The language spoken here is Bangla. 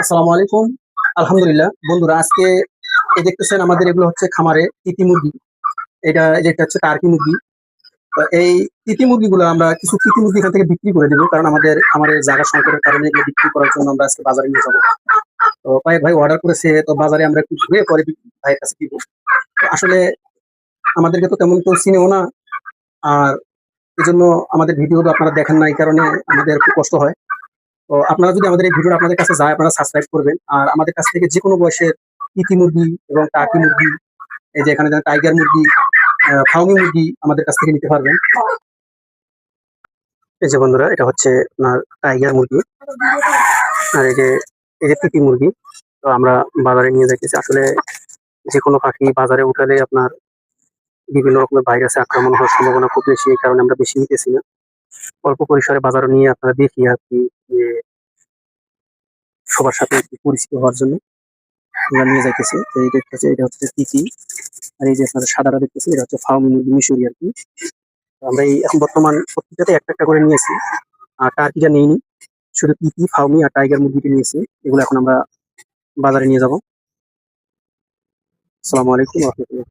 আসসালামু আলাইকুম। আলহামদুলিল্লাহ। বন্ধুরা আজকে এই দেখতেছেন আমাদের এগুলো হচ্ছে খামারে তিতি মুরগি। যেটা হচ্ছে টার্কি মুরগি। তো এই তিতি মুরগিগুলো আমরা কিছু তিতি মুরগি এখান থেকে বিক্রি করে দেব। কারণ আমাদের খামারের জায়গা সংকটের কারণে এগুলো বিক্রি করার জন্য আমরা আজকে বাজারে নিয়ে যাবো। তো ভাই অর্ডার করেছে, তো বাজারে আমরা একটু ঘুরে পরে ভাইয়ের কাছে দিব। তো আসলে আমাদেরকে তো তেমন কেউ চিনেও না। আর এজন্য আমাদের ভিডিওটা আপনারা দেখেন না, এই কারণে আমাদের খুব কষ্ট হয়। তো আপনারা যদি আমাদের এই ভিডিওটা আপনাদের কাছে যায়, আপনারা সাবস্ক্রাইব করবেন। আর আমাদের কাছ থেকে যে কোনো বয়সের তিতি মুরগি এবং টার্কি মুরগি, এই যে এখানে টাইগার মুরগি, ফার্মি মুরগি আমাদের কাছ থেকে নিতে পারবেন। এই যে বন্ধুরা, এটা হচ্ছে আপনার টাইগার মুরগি। আর এই যে তিতি মুরগি। তো আমরা বাজারে নিয়ে যাইতেছি। আসলে যে কোনো পাখি বাজারে উঠালে আপনার বিভিন্ন রকমের ভাইরাসে আক্রমণ হওয়ার সম্ভাবনা খুব বেশি, এই কারণে আমরা বেশি নিতেছি না। অল্প পরিসরে বাজারে নিয়ে আপনারা দেখি আর কি, যে সবার সাথে একটু পরিচিত হওয়ার জন্য আমরা নিয়ে যাইতেছি। তো এই দেখতেছি, এটা হচ্ছে তিতি। আর এই যে আপনাদের সাদাটা দেখতেছি, এটা হচ্ছে ফার্মি মুরগি, মিশরি আর কি। তো আমরা এই এখন বর্তমান প্রত্যেকটাতে একটা একটা করে নিয়েছি। আর টার্কিটা নেইনি, শুধু তিতি, ফার্মি আর টাইগার মুরগিটা নিয়েছি। এগুলো এখন আমরা বাজারে নিয়ে যাবো। আসসালামু আলাইকুম রহমতুল্লাহ।